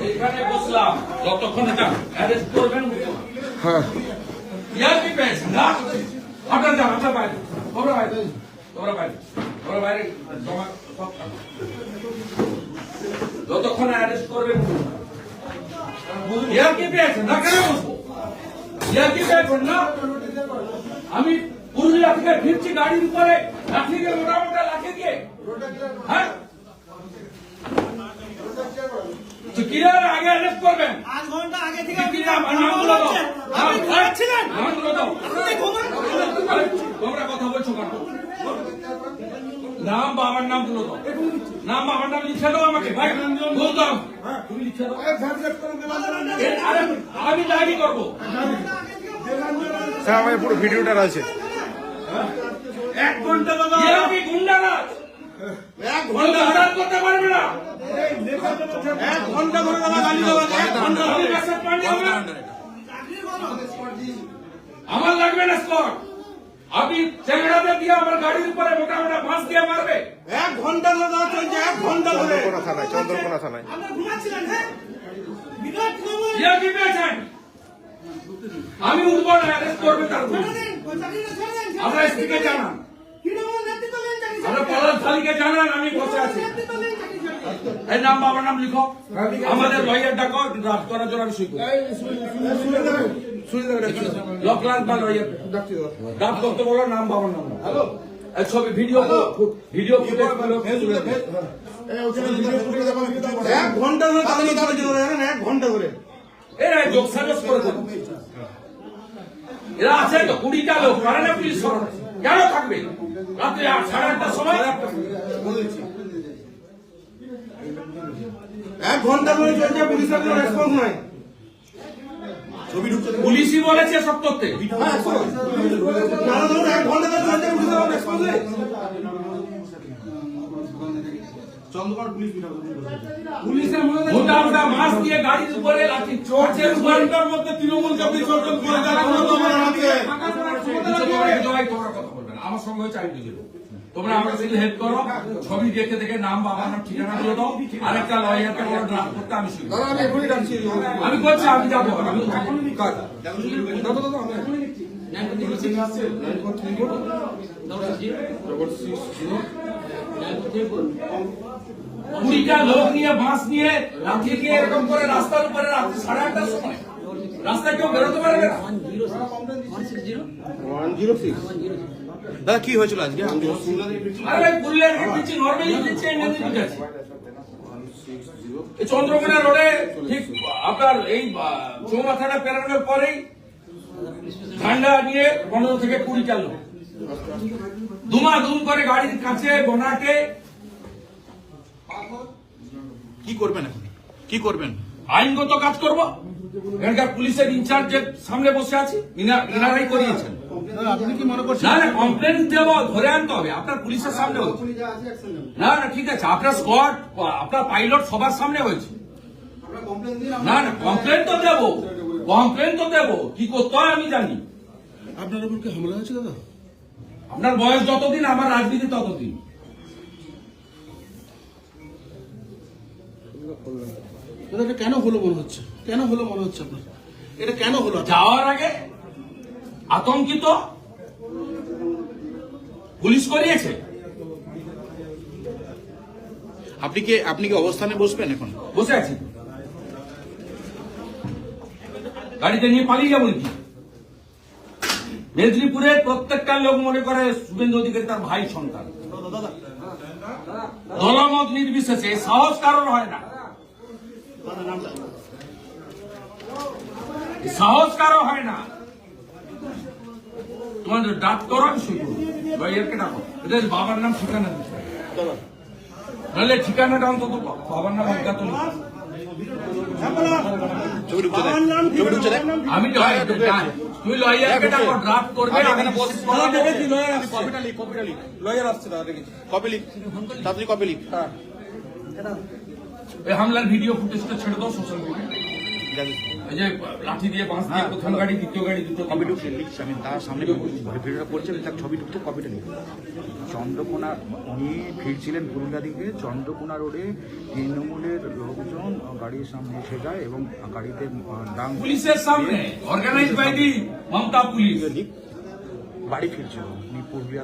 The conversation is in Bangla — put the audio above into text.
এখানে বসলাম যতক্ষণ এটা অ্যারেস্ট করবেন। হ্যাঁ ইয়ার কি পেয়েছেন না? আপনার যান, আপনার বাইরে, তোমরা বাইরে, তোমরা বাইরে, তোমরা বাইরে জমা সব থাকো। যতক্ষণ অ্যারেস্ট করবেন। ইয়ার কি পেয়েছেন না? কেন বসবো? ইয়ার কি পেয়েছেন না? আমি পুরুলিয়া থেকে ফিরছি গাড়ির উপরে লাঠি দিয়ে, মোটা মোটা লাঠি দিয়ে। হ্যাঁ, তো কিরার আগে অ্যারেস্ট করবেন? 8 ঘন্টা আগে থেকে কি নাম? নামগুলো দাও। আপনি ঘুমাচ্ছিলেন? নামগুলো দাও। আপনি ঘুমান? আরে, তোমরা কথা বলছো কেন? নাম বাবার নামগুলো দাও। নাম বাবার নাম লিখে দাও আমাকে। ভাই বলতাম তুমি লিখে দাও। আরে আমি ডায়েরি করবো। স্যার আমার পুরো ভিডিওটা রয়েছে। 1 ঘন্টা দাদা, কি গুন্ডারাজ 1 ঘন্টা অর্ডার করতে পারবে না। 1 ঘন্টা ধরে দাদা গালি দেওয়া, 1 ঘন্টা আমি ধরে। মেসেজ পাঠিয়ে হবে। আমার লাগবে না স্কট। আপনি চেংড়াতে দিয়ে আমার গাড়ির উপরে মোটা মোটা বাঁশ দিয়ে মারবে। 1 ঘন্টা ধরে দাদা চলছে, 1 ঘন্টা ধরে। চন্দ্রকোনা থানায়, চন্দ্রকোনা থানায়। আপনি ঘুমাচ্ছিলেন? হ্যাঁ, বিরাট খবর। ইয়া কি পেয়েছেন? আমি উঠবো না, অ্যারেস্ট করবে তার উপরে। আমরা এসপিকে জানান, আমরা পলাশ শালীকে জানান আমি বসে আছি। এই নাম বাবার নাম লিখো, আমাদের লয়ার ডাকো, ড্রাফট করার জন্য আমি সই করি। লকলান বা লয়ার ড্রাফট করতে বলো, নাম বাবার নাম। হ্যালো, ছবি ভিডিও ভিডিও ফুটেজ 1 ঘন্টা ধরে গালি চলছে দাদা, 1 ঘন্টা ধরে। এরা যোগ সাজস করে দেবে। এরা আছে তো 20টা লোক, পারে না পুলিশ সরকার কেন থাকবে? রাত্রে 8:30টার সময় 1 ঘন্টা ধরে চলছে, পুলিশের কোনো রেসপন্স নাই। পুলিশই বলেছে সব করতে। দাদা ধরুন 1 ঘন্টা ধরে চলছে, পুলিশের কোনো রেসপন্স নেই। পুলিশের মধ্যে মোটা মোটা মাছ দিয়ে গাড়ির উপরে লাঠি চড়ছে। ঘন্টার মধ্যে তৃণমূলকে বিসর্জন করে যারা তোমরা কথা বলবে না, আমার সঙ্গে হয়েছে আমি বুঝে দেবো। তোমরা আমাকে শুধু হেল্প করো, ছবি দেখে দেখে নাম বাবার নাম ঠিকানা দিয়ে দাও, আরেকটা লয়ারকে বলো ড্রাফট করতে, আমি শুরু আমি করছি, আমি যাবো। কুড়িটা লোক নিয়ে বাঁশ নিয়ে লাঠি দিয়ে এরকম করে রাস্তার উপরে রাত্রি 8:30টার সময় রাস্তায় কেউ বেরোতে পারবে না। 106 দাদা কি হয়েছিল আজকে? আরে ভাই পুরুলিয়ার দিচ্ছি, নর্মালি দিচ্ছি, এমনি দিচ্ছি। এই চন্দ্রকোনা রোডে ঠিক আপনার এই চৌমাথাটা পেরানোর পরেই ঠান্ডা নিয়ে 15 থেকে 20টা লোক ধুমাধুম করে গাড়ির কাছে বনাটে। কি করবেন এখন? কি করবেন? আইনগত কাজ করব। এখানকার পুলিশের ইনচার্জের সামনে বসে আছি, ইনারাই করিয়েছেন। আপনি কি মনে করছেন? না না, কমপ্লেন দেব, ধরে আনতে হবে আপনার পুলিশের সামনে হচ্ছে। না না ঠিক আছে, আপনার স্কোয়াড, আপনার পাইলট সবার সামনে হয়েছে। না না, কমপ্লেন তো দেবো, কমপ্লেন তো দেবো। কি করতে হয় আমি জানি। আপনার উপর কি হামলা হয়েছে দাদা? আপনার বয়স যতদিন, আমার রাজনীতি ততদিন। দাদা এটা কেন হলো মনে হচ্ছে? কেন হলো মনে হচ্ছে আপনার? এটা কেন হলো? যাওয়ার আগে আতঙ্কিত পুলিশ করিয়েছে। আপনি কি অবস্থানে বসবেন এখন? বসে আছি, গাড়িতে নিয়ে পালিয়ে যাবো কি? মেদিনীপুরের প্রত্যেকটা লোক মনে করে শুভেন্দু অধিকারী তার ভাই সন্তান। দলমত নির্বিশেষে সাহস কারণ হয় না, সাহস কারো হয় না। তোমাদের ডাক করো, আমি শুরু করবো। লয়ারকে ডাকো, এটা বাবার নাম ঠিকানা দিতে হবে। নাহলে ঠিকানাটা অন্তত বাবার নাম অজ্ঞাত নেই। আমি তুমি লয়ারকে ডাকো, ড্রাফট করবে। লয়ার আসছে দাদা, দেখেছি। কপি লিখ, তাড়াতাড়ি কপি লিখ। এই হামলার ভিডিও ফুটেজটা ছেড়ে দাও সোশ্যাল মিডিয়ায়। এই যে লাঠি দিয়ে বাঁশ দিয়ে প্রথম গাড়ি দ্বিতীয় গাড়ি দুটো কপি টুকছে লিখছে, আমি তার সামনে ভিডিওটা করছি, আমি তার ছবি টুকতে কপিটা লিখি। চন্দ্রকোনা উনি ফিরছিলেন পুরুলিয়া দিকে, চন্দ্রকোনা রোডে তৃণমূলের লোকজন গাড়ির সামনে এসে যায় এবং গাড়িতে ডাং পুলিশের সামনে organise by the Mamata police. বাড়ি ফিরছিল উনি পুরুলিয়া